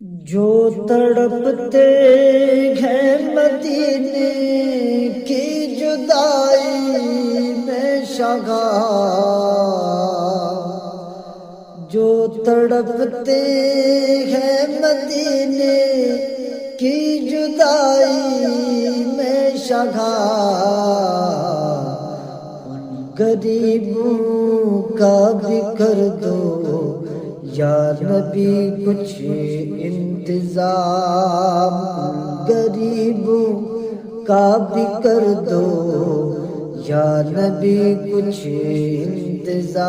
जो तड़पते हैं मदीने की जुदाई में शगा, जो तड़पते हैं मदीने की जुदाई में शगा, उन गरीबों का भी कर दो या नबी कुछ इंतजाम, गरीबों का भी कर दो या नबी कुछ इंतजाम।